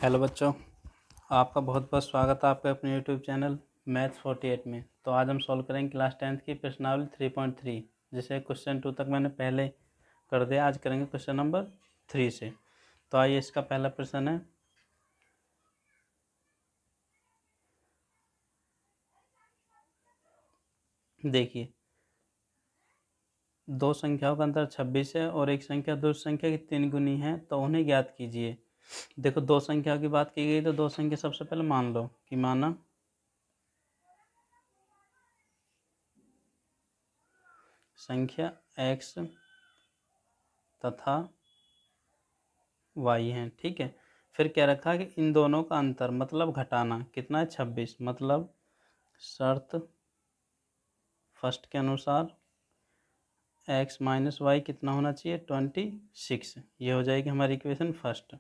Hello बच्चों, आपका बहुत बहुत स्वागत है आपके अपने यूट्यूब चैनल मैथ्स 48 में। तो आज हम सॉल्व करेंगे क्लास 10th की प्रश्नावली 3.3, जिसे क्वेश्चन 2 तक मैंने पहले कर दिया। आज करेंगे क्वेश्चन नंबर 3 से। तो आइए, इसका पहला प्रश्न है, देखिए, दो संख्याओं का अंतर 26 है और एक संख्या दूसरी संख्या की 3 गुनी है, तो उन्हें ज्ञात कीजिए। देखो, दो संख्याओं की बात की गई तो दो संख्या सबसे पहले मान लो कि माना संख्या x तथा y है। ठीक है, फिर क्या रखा कि इन दोनों का अंतर मतलब घटाना कितना है, 26। मतलब शर्त फर्स्ट के अनुसार x माइनस वाई कितना होना चाहिए, 26। ये हो जाएगी हमारी इक्वेशन फर्स्ट।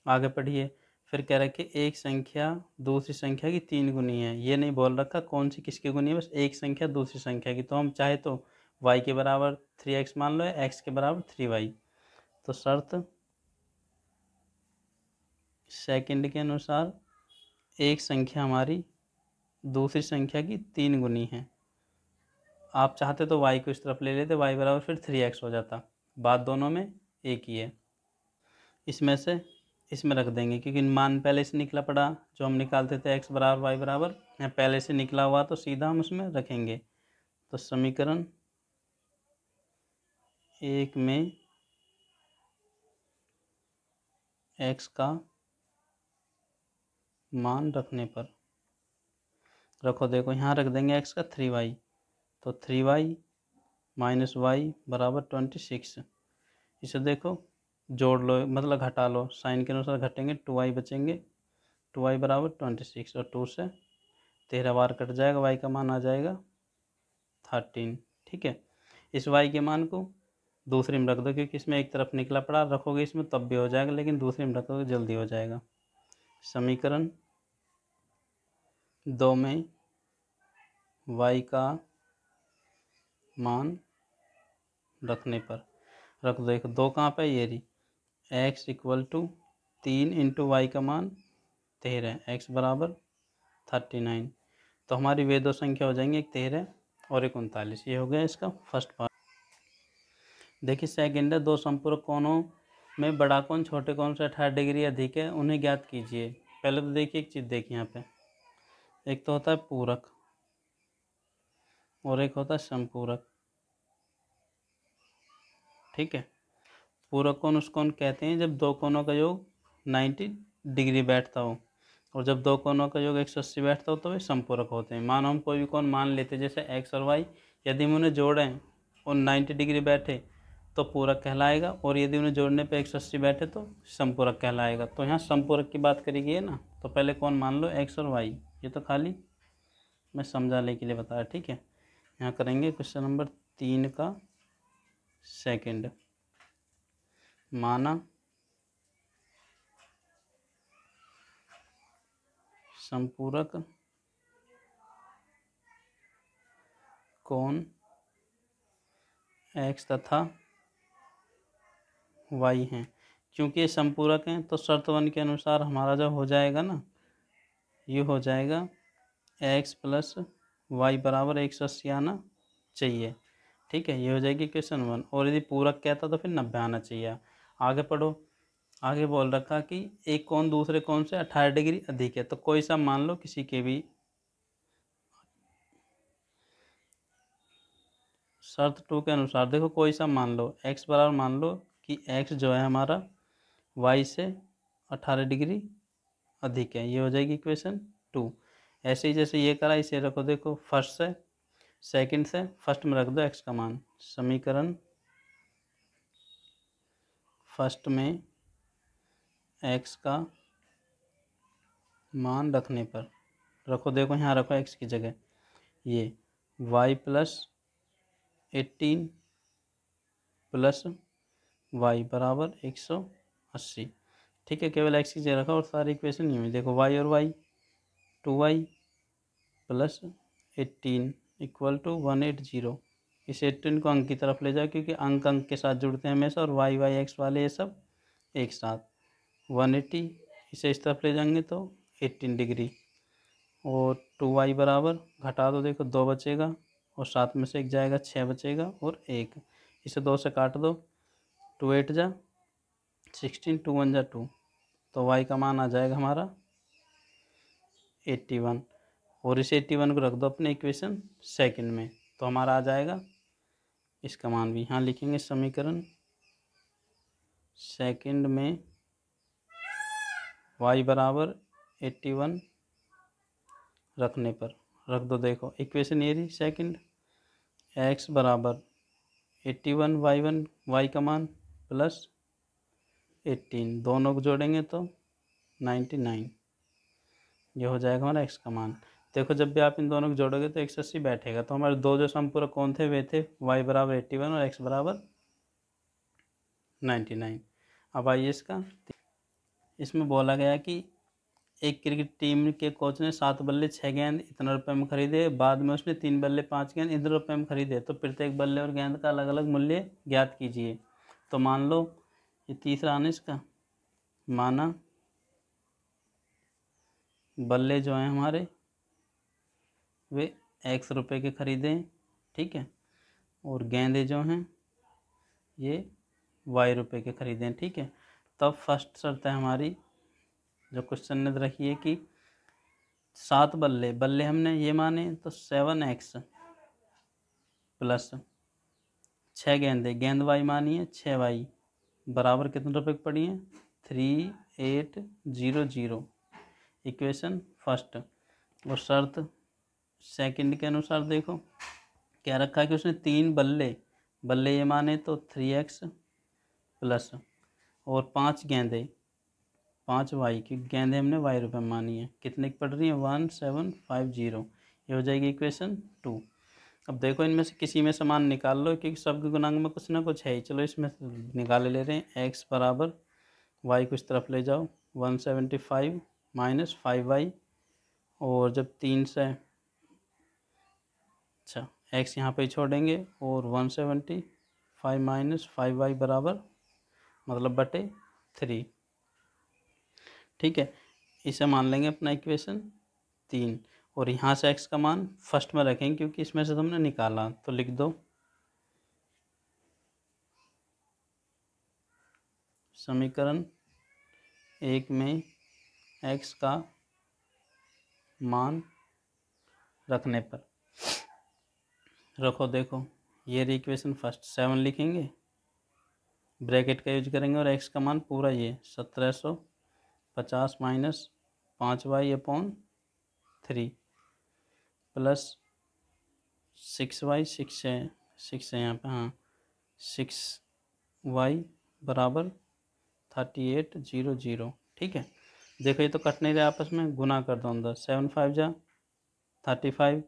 आगे पढ़िए, फिर कह रखे एक संख्या दूसरी संख्या की 3 गुनी है। ये नहीं बोल रखा कौन सी किसकी गुनी है, बस एक संख्या दूसरी संख्या की। तो हम चाहे तो y के बराबर 3x मान लो या x के बराबर 3y। तो शर्त सेकंड के अनुसार एक संख्या हमारी दूसरी संख्या की 3 गुनी है। आप चाहते तो y को इस तरफ ले लेते, y बराबर फिर 3x हो जाता। बात दोनों में एक ही है। इसमें से इसमें रख देंगे, क्योंकि मान पहले से निकला पड़ा, जो हम निकालते थे x बराबर y बराबर, या पहले से निकला हुआ, तो सीधा हम उसमें रखेंगे। तो समीकरण 1 में x का मान रखने पर रखो, देखो यहाँ रख देंगे x का 3y, तो 3y माइनस वाई बराबर 26। इसे देखो जोड़ लो, मतलब घटा लो, साइन के अनुसार घटेंगे, 2y बचेंगे, 2y बराबर 26 और 2 से 13 बार कट जाएगा, y का मान आ जाएगा 13। ठीक है, इस y के मान को दूसरी में रख दो, क्योंकि इसमें एक तरफ निकला पड़ा, रखोगे इसमें तब भी हो जाएगा, लेकिन दूसरी में रखोगे जल्दी हो जाएगा। समीकरण 2 में y का मान रखने पर रख दो। देखो दो कहाँ पे, ये रही, x equal to 3 into Y का मान 13, x बराबर 39। तो हमारी वे दो संख्या हो जाएंगी, एक 13 और एक 39। ये हो गया इसका फर्स्ट पार्ट। देखिए सेकंड है, दो संपूरक कोणों में बड़ा कोण छोटे कोण से 18 डिग्री अधिक है, उन्हें ज्ञात कीजिए। पहले तो देखिए एक चीज़ देखिए यहाँ पे, एक तो होता है पूरक और एक होता है संपूरक। ठीक है, पूरक कोण उस कोण कहते हैं जब दो कोणों का योग 90 डिग्री बैठता हो, और जब दो कोणों का योग 180 बैठता हो तो वे संपूरक होते हैं। मानो हम कोई भी कोण मान लेते, जैसे x और y, यदि हम उन्हें जोड़ें और 90 डिग्री बैठे तो पूरक कहलाएगा, और यदि उन्हें जोड़ने पे 180 बैठे तो संपूरक कहलाएगा। तो यहाँ संपूरक की बात करी गई है ना, तो पहले कोण मान लो x और y। ये तो खाली मैं समझाने के लिए बताया। ठीक है, यहाँ करेंगे क्वेश्चन नंबर 3 का सेकेंड। माना संपूरक कोण x तथा y हैं। क्योंकि ये संपूरक हैं तो शर्त 1 के अनुसार हमारा जो हो जाएगा ना, ये हो जाएगा x प्लस वाई बराबर 180 आना चाहिए। ठीक है, ये हो जाएगी क्वेश्चन 1। और यदि पूरक कहता तो फिर 90 आना चाहिए। आगे पढ़ो, आगे बोल रखा कि एक कोण दूसरे कोण से 18 डिग्री अधिक है। तो कोई सा मान लो, किसी के भी, शर्त 2 के अनुसार देखो कोई सा मान लो, x बराबर मान लो कि x जो है हमारा y से 18 डिग्री अधिक है। ये हो जाएगी इक्वेशन 2। ऐसे ही जैसे ये करा, इसे रखो, देखो फर्स्ट से सेकंड से फर्स्ट में रख दो x का मान। समीकरण फर्स्ट में x का मान रखने पर रखो, देखो यहाँ रखो x की जगह, ये y प्लस 18 प्लस वाई बराबर 180। ठीक है, केवल x की जगह रखा और सारी इक्वेशन नहीं हुई। देखो y और y, 2y plus 18 equal to 180। इस 18 को अंक की तरफ ले जाओ, क्योंकि अंक अंक के साथ जुड़ते हैं हमेशा, और y y x वाले ये सब एक साथ। 180 इसे इस तरफ ले जाएंगे तो 18 डिग्री। और 2y बराबर घटा दो, देखो 2 बचेगा और 7 में से 1 जाएगा, 6 बचेगा और 1, इसे 2 से काट दो, 2 8 जा 16, 2 1 जा 2, तो y का मान आ जाएगा हमारा 81। और इस 81 को रख दो अपने इक्वेशन सेकंड में, तो हमारा आ जाएगा इसका मान भी यहाँ लिखेंगे। समीकरण सेकंड में y बराबर 81 रखने पर रख दो, देखो इक्वेशन ये रही सेकंड, x बराबर 81 y का मान प्लस 18, दोनों को जोड़ेंगे तो 99, ये हो जाएगा हमारा x का मान। देखो जब भी आप इन दोनों को जोड़ोगे तो 180 बैठेगा, तो हमारे दो जो समपूरक कौन थे वे थे y बराबर 81 और x बराबर 99। अब आइए इसमें बोला गया कि एक क्रिकेट टीम के कोच ने 7 बल्ले 6 गेंद इतने रुपए में खरीदे, बाद में उसने 3 बल्ले 5 गेंद इतने रुपए में खरीदे, तो प्रत्येक बल्ले और गेंद का अलग अलग मूल्य ज्ञात कीजिए। तो मान लो ये तीसरा आने इसका, माना बल्ले जो हैं हमारे वे x रुपए के खरीदे, ठीक है, और गेंदे जो हैं ये y रुपए के खरीदे, ठीक है। तब फर्स्ट शर्त है हमारी जो क्वेश्चन ने रखी है कि 7 बल्ले हमने ये माने तो 7x प्लस 6 गेंद y मानी है 6y बराबर कितने रुपए की पड़ी है 3800। Equation first. और शर्त सेकंड के अनुसार देखो क्या रखा है कि उसने 3 बल्ले ये माने तो 3x प्लस और 5 गेंदे 5y की गेंदें हमने y रुपये में मानी है, कितने की पड़ रही है 1750, ये हो जाएगी इक्वेशन 2। अब देखो इनमें से किसी में समान निकाल लो, क्योंकि सबके गुणांक में कुछ ना कुछ है ही। चलो इसमें निकाले ले रहे हैं, x बराबर y को इस तरफ ले जाओ 175 माइनस 5y, और जब 3 से अच्छा x यहाँ पे छोड़ेंगे और 175 माइनस 5y बराबर मतलब बटे 3, ठीक है। इसे मान लेंगे अपना इक्वेशन 3, और यहाँ से x का मान फर्स्ट में रखेंगे क्योंकि इसमें से तुमने निकाला, तो लिख दो समीकरण 1 में x का मान रखने पर रखो, देखो ये रही इक्वेशन फर्स्ट, 7 लिखेंगे, ब्रैकेट का यूज करेंगे और x का मान पूरा ये 1750 minus 5y upon 3 plus 6y 6 है यहाँ पे, हाँ 6y बराबर 3800, ठीक है। देखो ये तो कट नहीं रहे आपस में, गुना कर दो अंदर, 7 5 जा 35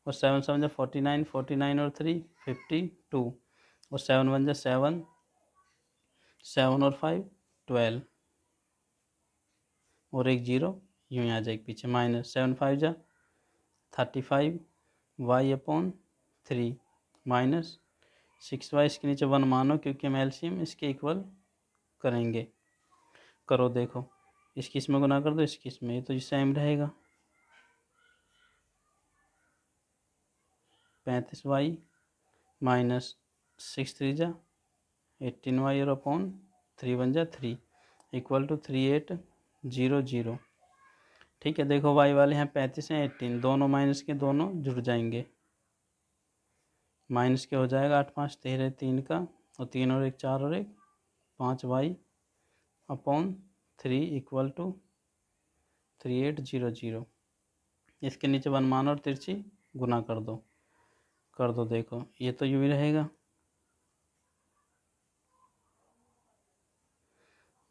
और 7 7 जा 49, 49 और 3 52 और 7 1 जा 7, 7 और 5 12 और एक 0 यूँ ही आ जाएगी पीछे, माइनस 7 5 जा 35 y अपॉन 3 माइनस 6y, इसके नीचे 1 मानो क्योंकि हम एलसीएम इसके इक्वल करेंगे। करो देखो, इसकी इसमें गुना कर दो, इसकी इसमें, ये तो सेम रहेगा, 35y माइनस 6 3 जा 18y और अपॉन 3 1 जा 3 इक्वल टू 3800, ठीक है। देखो y वाले यहाँ 35 हैं 18, दोनों माइनस के दोनों जुड़ जाएंगे, माइनस के हो जाएगा 8 5 13 3 का, और 3 और 1 4 और 1 5y अपॉन 3 इक्वल टू 3800। इसके नीचे 1 मान और तिरछी गुना कर दो, देखो ये तो यूँ ही रहेगा,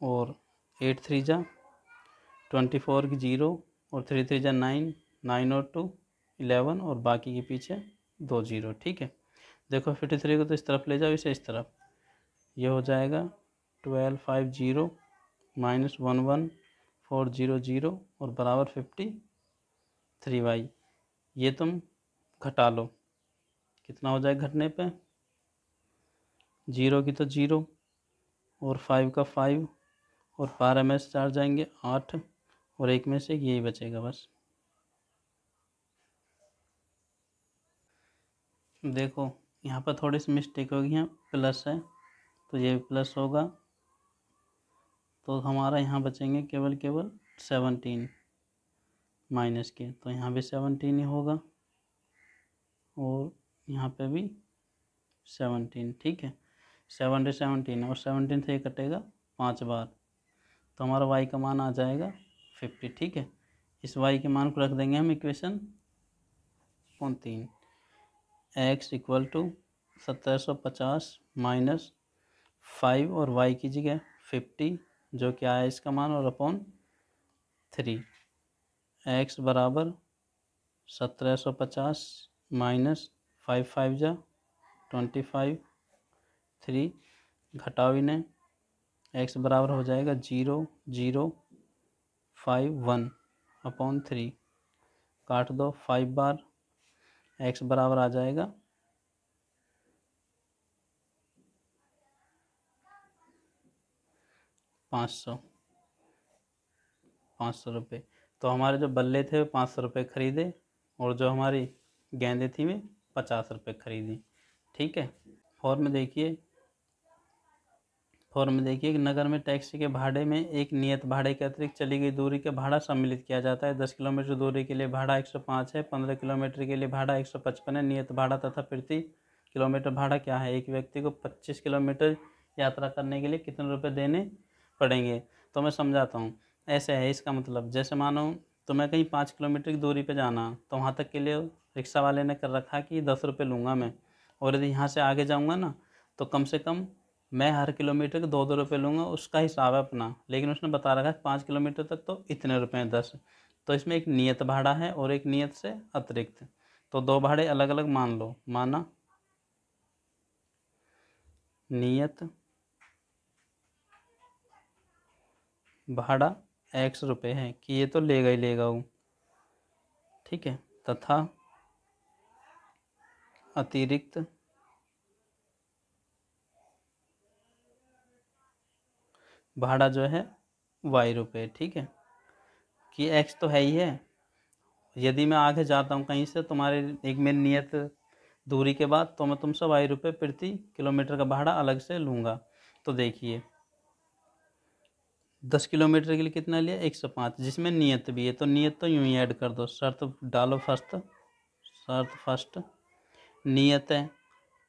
और 8 3 जा 24 की 0 और 3 3 जा 9, 9 और 2 11 और बाकी के पीछे 2 0, ठीक है। देखो 53 को तो इस तरफ ले जाओ, इसे इस तरफ, ये हो जाएगा 1250 माइनस 11400 और बराबर 53y। ये तुम घटा लो, कितना हो जाएगा घटने पे, 0 की तो 0 और 5 का 5 और 12 में से 4 जाएंगे 8 और 1 में से यही बचेगा बस। देखो यहाँ पर थोड़ी सी मिस्टेक होगी, यहाँ प्लस है तो ये प्लस होगा, तो हमारा यहाँ बचेंगे केवल 17 माइनस के, तो यहाँ भी 17 ही होगा और यहाँ पे भी 17। ठीक है, 17 और 17 से कटेगा 5 बार, तो हमारा y का मान आ जाएगा 50। ठीक है, इस y के मान को रख देंगे हम equation 3। x equal to 1750 minus 5 और y की जगह 50 जो क्या है इसका मान, और अपॉन 3। x बराबर 1750 माइनस 5 5 जा 25, 3 घटाओ इन्हें, x बराबर हो जाएगा 0 0 5 1 अपॉन 3, काट दो 5 बार, x बराबर आ जाएगा 500 रुपये। तो हमारे जो बल्ले थे वो 500 रुपये खरीदे और जो हमारी गेंदें थी वे 50 रुपये खरीदी। ठीक है, फॉर्म में देखिए कि नगर में टैक्सी के भाड़े में एक नियत भाड़े के अतिरिक्त चली गई दूरी का भाड़ा सम्मिलित किया जाता है। 10 किलोमीटर दूरी के लिए भाड़ा 105 है, 15 किलोमीटर के लिए भाड़ा 155 है। नियत भाड़ा तथा प्रति किलोमीटर भाड़ा क्या है? एक व्यक्ति को 25 किलोमीटर यात्रा करने के लिए कितने रुपये देने पड़ेंगे? तो मैं समझाता हूँ। ऐसे है इसका मतलब, जैसे मानो तुम्हें कहीं 5 किलोमीटर की दूरी पे जाना, तो वहाँ तक के लिए रिक्शा वाले ने कर रखा कि 10 रुपये लूँगा मैं, और यदि यहाँ से आगे जाऊँगा ना तो कम से कम मैं हर किलोमीटर के 2-2 रुपये लूँगा, उसका हिसाब है अपना, लेकिन उसने बता रखा है 5 किलोमीटर तक तो इतने रुपये हैं 10। तो इसमें एक नियत भाड़ा है और एक नियत से अतिरिक्त, तो दो भाड़े अलग अलग मान लो। माना नियत भाड़ा x रुपये है कि ये तो लेगा ही लेगा वो, ठीक है, तथा अतिरिक्त भाड़ा जो है y रुपये। ठीक है, कि x तो है ही है, यदि मैं आगे जाता हूँ कहीं से तुम्हारे एक मेरी नियत दूरी के बाद, तो मैं तुमसे y रुपये प्रति किलोमीटर का भाड़ा अलग से लूँगा। तो देखिए 10 किलोमीटर के लिए कितना लिया? 105, जिसमें नियत भी है, तो नियत तो यूं ही ऐड कर दो, शर्त डालो शर्त फर्स्ट नियत है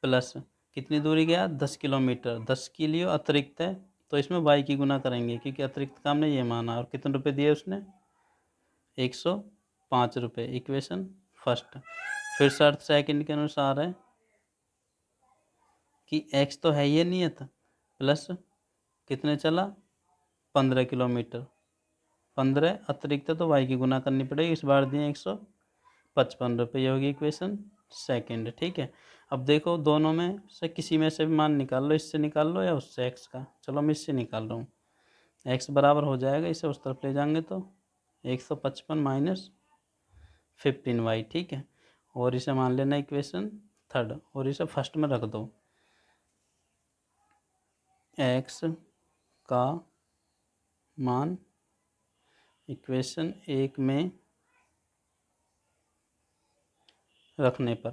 प्लस कितनी दूरी गया? 10 किलोमीटर, 10 के लिए अतिरिक्त है तो इसमें y की गुना करेंगे, क्योंकि अतिरिक्त का हमने ये माना, और कितने रुपए दिए उसने? 105 रुपये, इक्वेशन फर्स्ट। फिर शर्त सेकंड के अनुसार है कि x तो है ये नियत, प्लस कितने चला? 15 किलोमीटर, 15 अतिरिक्त तो y की गुना करनी पड़ेगी, इस बार दिए 155 रुपये, ये होगी इक्वेशन सेकंड। ठीक है, अब देखो दोनों में से किसी में से भी मान निकाल लो, इससे निकाल लो या उससे x का, चलो मैं इससे निकाल रहा हूँ। x बराबर हो जाएगा, इसे उस तरफ ले जाएंगे तो 155 माइनस 15y। ठीक है, और इसे मान लेना इक्वेशन थर्ड, और इसे फर्स्ट में रख दो। x का मान इक्वेशन 1 में रखने पर,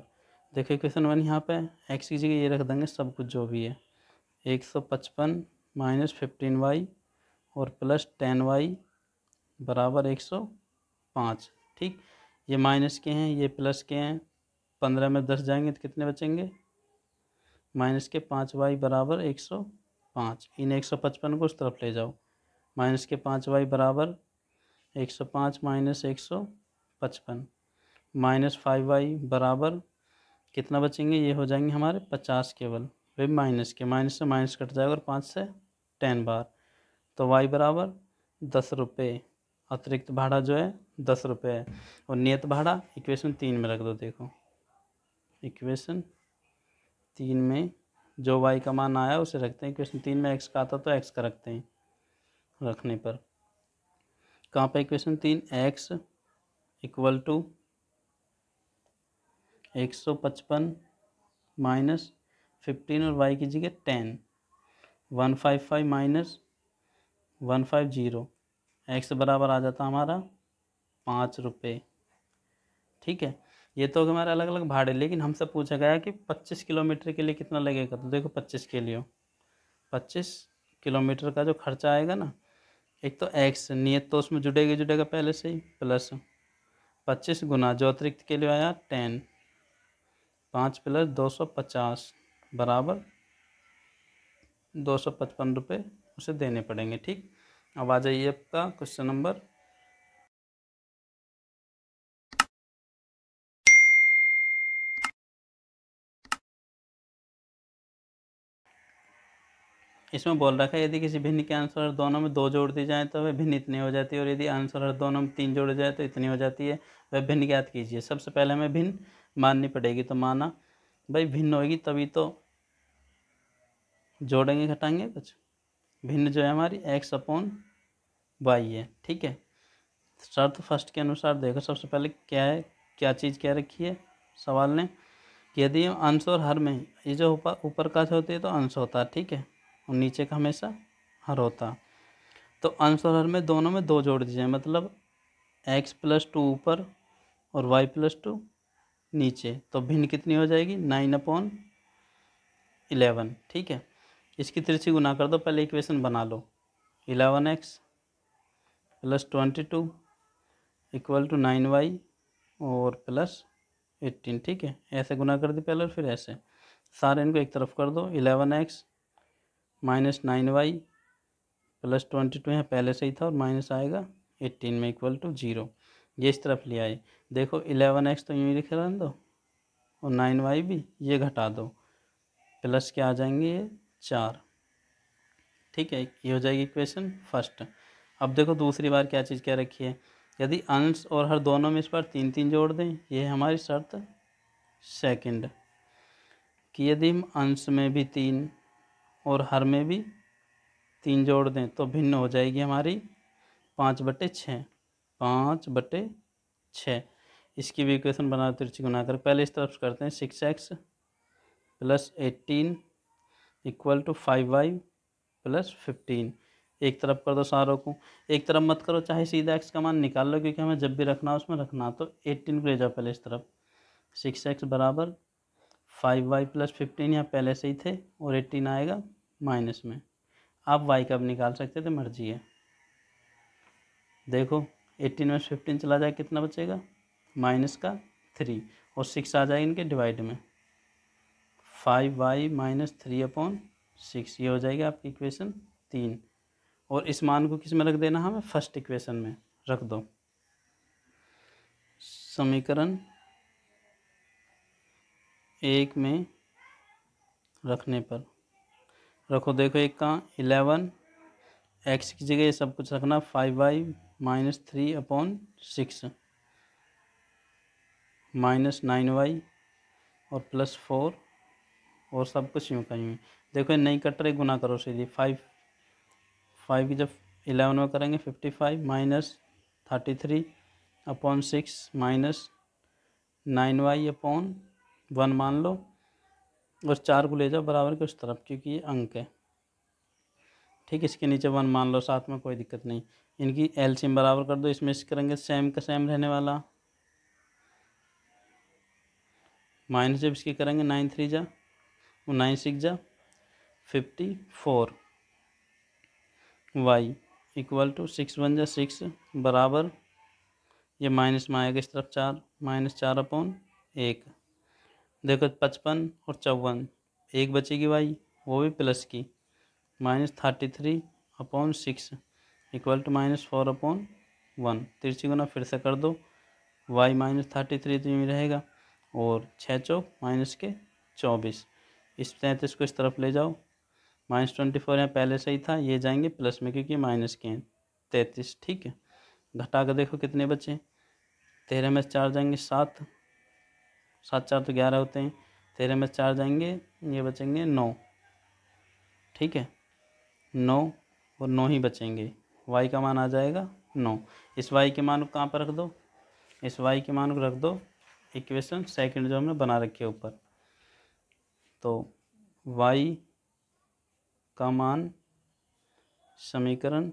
देखो इक्वेशन 1 यहाँ पे x की जगह ये रख देंगे सब कुछ जो भी है, 155 माइनस 15y और प्लस 10y बराबर 105। ठीक, ये माइनस के हैं ये प्लस के हैं, 15 में 10 जाएंगे तो कितने बचेंगे? माइनस के 5y बराबर 105। इन 155 को उस तरफ ले जाओ, माइनस के 5y बराबर 105 माइनस 155, माइनस 5y बराबर कितना बचेंगे? ये हो जाएंगे हमारे 50 केवल, वे माइनस के, माइनस से माइनस कट जाएगा और 5 से 10 बार, तो y बराबर 10 रुपये, अतिरिक्त भाड़ा जो है 10 रुपये है, और नियत भाड़ा इक्वेशन 3 में रख दो। देखो इक्वेशन 3 में जो y का मान आया उसे रखते हैं, इक्वेशन 3 में x का आता तो x का रखते हैं, रखने पर कहाँ पे equation 3, x equal to 155 minus 15 और y की जगह 10, 155 माइनस 150, एक्स बराबर आ जाता हमारा 5 रुपये। ठीक है, ये तो हमारे अलग अलग भाड़े, लेकिन हमसे पूछा गया कि 25 किलोमीटर के लिए कितना लगेगा। तो देखो 25 के लिए 25 किलोमीटर का जो खर्चा आएगा ना, एक तो एक्स नियत तो उसमें जुड़ेगा पहले से ही, प्लस 25 गुना जो अतिरिक्त के लिए आया 10, 5 प्लस 250 बराबर 255 रुपये उसे देने पड़ेंगे। ठीक, अब आ जाइए आपका क्वेश्चन नंबर। इसमें बोल रखा है यदि किसी भिन्न के आंसर दोनों में 2 जोड़ दी जाए तो वह भिन्न इतनी हो जाती है, और यदि आंसर दोनों में 3 जोड़े जाए तो इतनी हो जाती है। वह भिन्न ज्ञात कीजिए। सबसे पहले हमें भिन्न माननी पड़ेगी, तो माना भाई भिन्न होगी तभी तो जोड़ेंगे घटाएंगे कुछ। भिन्न जो है हमारी एक्स अपॉन वाई है। ठीक है, शर्त फर्स्ट के अनुसार देखो, सबसे पहले क्या है, क्या चीज़ क्या रखी है सवाल ने, कि यदि अंश और हर में, ये जो ऊपर का होती है तो अंश होता है, ठीक है, और नीचे का हमेशा हर होता। तो अंश और हर में दोनों में 2 जोड़ दीजिए, मतलब x+2 ऊपर और y+2 नीचे, तो भिन्न कितनी हो जाएगी 9/11। ठीक है, इसकी तिरछी गुना कर दो, पहले इक्वेशन बना लो। 11x + 22 = 9y और +18। ठीक है, ऐसे गुना कर दी पहले और फिर ऐसे, सारे इनको एक तरफ कर दो। 11x - 9y + 22 यहाँ पहले से ही था और माइनस आएगा 18 में =0। ये इस तरफ ले आए। देखो 11x तो यूँ ही लिख रहने दो और 9y भी ये घटा दो, प्लस के आ जाएंगे ये 4। ठीक है, ये हो जाएगी इक्वेशन फर्स्ट। अब देखो दूसरी बार क्या चीज़ क्या रखी है, यदि अंश और हर दोनों में इस बार 3 जोड़ दें, ये है हमारी शर्त सेकंड, कि यदि हम अंश में भी 3 और हर में भी 3 जोड़ दें तो भिन्न हो जाएगी हमारी 5/6। 5/6, इसकी भी इक्वेशन बना तिरछी गुना कर, पहले इस तरफ करते हैं। 6x + 18 = 5y + 15। एक तरफ कर दो सारों को, एक तरफ मत करो, चाहे सीधा x का मान निकाल लो, क्योंकि हमें जब भी रखना है उसमें रखना। तो 18 को ले जाओ पहले इस तरफ। 6x = 5y + 15 यहाँ पहले से ही थे और 18 आएगा माइनस में। आप y का भी निकाल सकते थे, मर्जी है। देखो 18 में 15 चला जाए कितना बचेगा, -3, और 6 आ जाएगा इनके डिवाइड में, 5y - 3/6। ये हो जाएगी आपकी इक्वेशन 3। और इस मान को किस में रख देना, हमें फर्स्ट इक्वेशन में रख दो। समीकरण 1 में रखने पर रखो। देखो एक का 11 x की जगह ये सब कुछ रखना, 5y - 3/6 -9y और +4 और सब कुछ यूँ का यूँ। देखो ये नहीं कट रहे, गुना करो सीधी। 5 की जब 11 में करेंगे 55 - 33/6 -9y/1 मान लो, और 4 को ले जाओ बराबर के उस तरफ, क्योंकि ये अंक है। ठीक, इसके नीचे 1 मान लो साथ में, कोई दिक्कत नहीं। इनकी एलसीएम बराबर कर दो, इसमें इसके करेंगे सेम का सेम रहने वाला, माइनस जब इसकी करेंगे 9 3 जा और 9 6 जा 54, y = 6 1 जा 6 बराबर, ये माइनस में आएगा इस तरफ 4, -4/1। देखो 55 और 54, एक बचेगी y, वो भी प्लस की, -33/6 = -4/1। तिरछी गुना फिर से कर दो, y -33 तो यूँ रहेगा, और 6 चौक -24। इस 33 को इस तरफ ले जाओ, -24 यहाँ पहले से ही था, ये जाएंगे प्लस में क्योंकि माइनस के हैं, 33। ठीक है, घटा कर देखो कितने बचे, 13 में 4 जाएंगे 7, 7 4 तो 11 होते हैं, 13 में 4 जाएंगे, ये बचेंगे 9। ठीक है, 9 और 9 ही बचेंगे, y का मान आ जाएगा 9। इस y के मान को कहाँ पर रख दो, इस y के मान को रख दो इक्वेशन सेकंड जो हमने बना रखी है ऊपर। तो y का मान समीकरण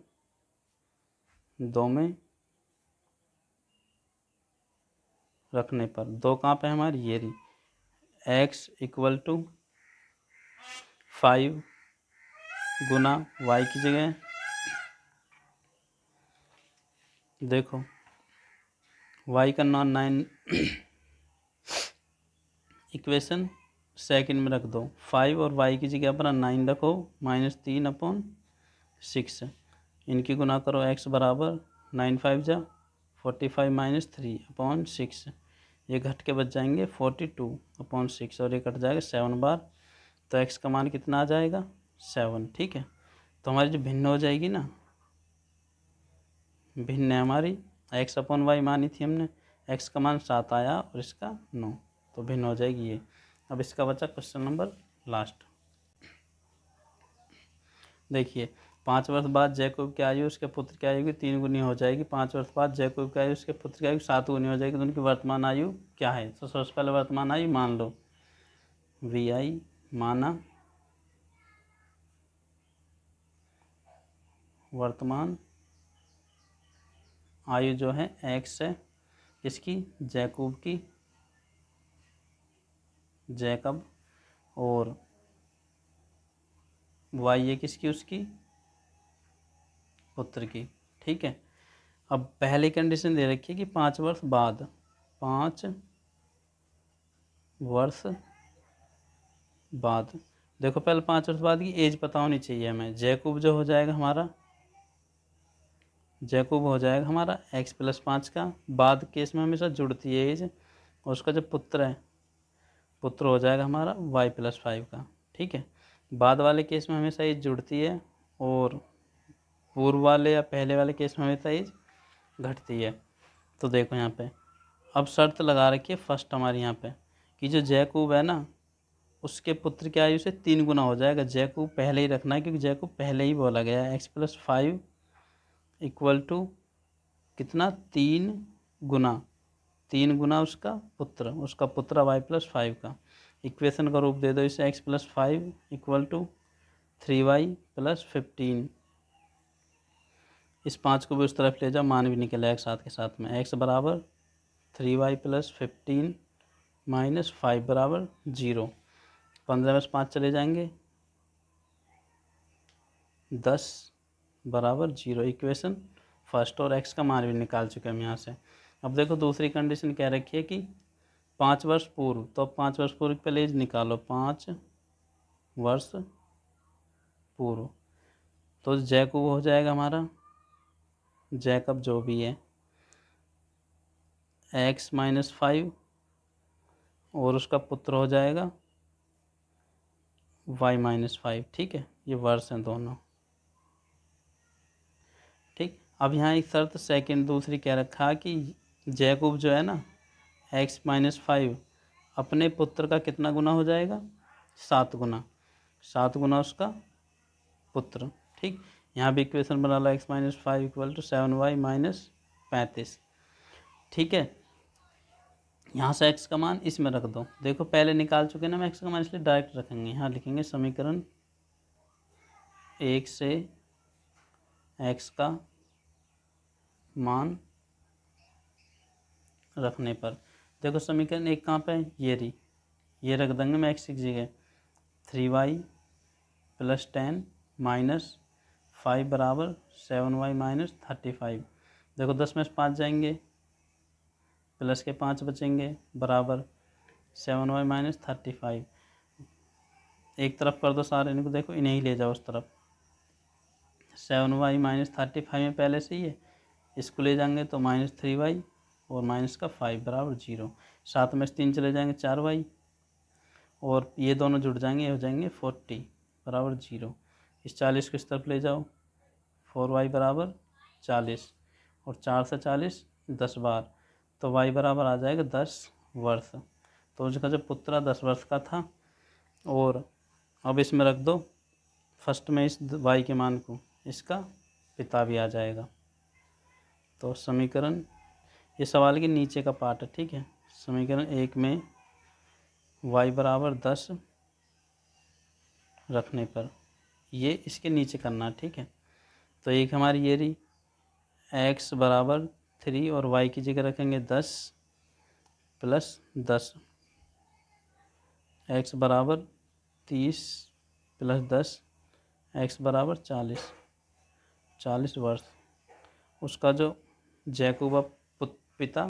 2 में रखने पर 2 कहाँ पे हमारी ये रही, x इक्वल टू 5 गुना y की जगह देखो y का नॉन 9 इक्वेशन सेकंड में रख दो, 5 और y की जगह अपना 9 रखो, -3/6 इनकी गुना करो, x बराबर 9 5 जा 45 -3/6 ये घट के बच जाएंगे 42/6 और ये कट जाएगा 7 बार, तो x का मान कितना आ जाएगा 7। ठीक है, तो हमारी जो भिन्न हो जाएगी ना, भिन्न है हमारी x/y मानी थी हमने, x का मान 7 आया और इसका 9, तो भिन्न हो जाएगी ये। अब इसका बचा क्वेश्चन नंबर लास्ट। देखिए 5 वर्ष बाद जैकब की आयु उसके पुत्र की आयु की 3 गुनी हो जाएगी। 5 वर्ष बाद जैकब की आयु उसके पुत्र की आयु 7 गुनी हो जाएगी, तो उनकी वर्तमान आयु क्या है। तो सबसे पहले वर्तमान आयु मान लो, VI माना वर्तमान आयु जो है x है इसकी, जैकब की, जैकब, और y है किसकी, उसकी पुत्र की। ठीक है, अब पहली कंडीशन दे रखी है कि 5 वर्ष बाद, 5 वर्ष बाद, देखो पहले 5 वर्ष बाद की एज पता होनी चाहिए हमें। जैकब जो हो जाएगा हमारा, जैकब हो जाएगा हमारा x+5 का, बाद केस में हमेशा जुड़ती है एज, और उसका जो पुत्र है, पुत्र हो जाएगा हमारा y+5 का। ठीक है, बाद वाले केस में हमेशा एज जुड़ती है, और पूर्व वाले या पहले वाले केस में हमेशा एज घटती है। तो देखो यहाँ पे अब शर्त लगा रखी है फर्स्ट हमारी यहाँ पे, कि जो जैकब है ना उसके पुत्र की आयु से 3 गुना हो जाएगा। जैकब पहले ही रखना है, क्योंकि जैकब पहले ही बोला गया है। x+5 इक्वल टू कितना, 3 गुना, 3 गुना उसका पुत्र y+5 का। इक्वेशन का रूप दे दो इसे, x+5 इक्वल टू 3y+15। इस 5 को भी उस तरफ ले जाओ, मान भी निकलेगा साथ के साथ में। x बराबर 3y+15 -5 बराबर 0। 15 में 5 चले जाएंगे, 10 बराबर 0। इक्वेशन फर्स्ट, और x का मान भी निकाल चुके हम यहाँ से। अब देखो दूसरी कंडीशन क्या रखी है कि 5 वर्ष पूर्व, तो 5 वर्ष पूर्व पहले एज निकालो, 5 वर्ष पूर्व, तो जैकब हो जाएगा हमारा, जैकब जो भी है x-5, और उसका पुत्र हो जाएगा y-5। ठीक है, ये वर्ष हैं दोनों। ठीक, अब यहाँ एक शर्त सेकंड दूसरी क्या रखा कि जैकब जो है ना x-5 अपने पुत्र का कितना गुना हो जाएगा, 7 गुना, 7 गुना उसका पुत्र। ठीक, यहाँ भी इक्वेशन बना लो, x-5 इक्वल टू 7y-35। ठीक है, यहाँ से x का मान इसमें रख दो। देखो पहले निकाल चुके ना हम x का मान, इसलिए डायरेक्ट रखेंगे। यहाँ लिखेंगे समीकरण 1 से x का मान रखने पर, देखो समीकरण 1 कहाँ पे है, ये रही, ये रख देंगे मैं x की जगह, 3y+10 -5 बराबर 7y-35। देखो 10 में से 5 जाएंगे, प्लस के 5 बचेंगे, बराबर 7y-35। एक तरफ कर दो सारे इनको, देखो इन्हें ही ले जाओ उस तरफ। 7y-35 में पहले से ही है, इसको ले जाएंगे तो -3y और माइनस का 5 बराबर 0। 7 में से 3 चले जाएंगे, 4y, और ये दोनों जुड़ जाएंगे, ये हो जाएंगे 40 बराबर 0। इस 40 को इस तरफ ले जाओ, 4y बराबर 40, और 4 से 40 10 बार, तो y बराबर आ जाएगा 10 वर्ष। तो उसका जो पुत्र 10 वर्ष का था, और अब इसमें रख दो फर्स्ट में इस y के मान को, इसका पिता भी आ जाएगा। तो समीकरण, ये सवाल के नीचे का पार्ट है। ठीक है, समीकरण 1 में y बराबर 10 रखने पर ये इसके नीचे करना है। ठीक है, तो एक हमारी ये रही x बराबर 3 और y की जगह रखेंगे 10 प्लस 10, x बराबर 30 प्लस 10, x बराबर 40 वर्ष। उसका जो जैकूबा पिता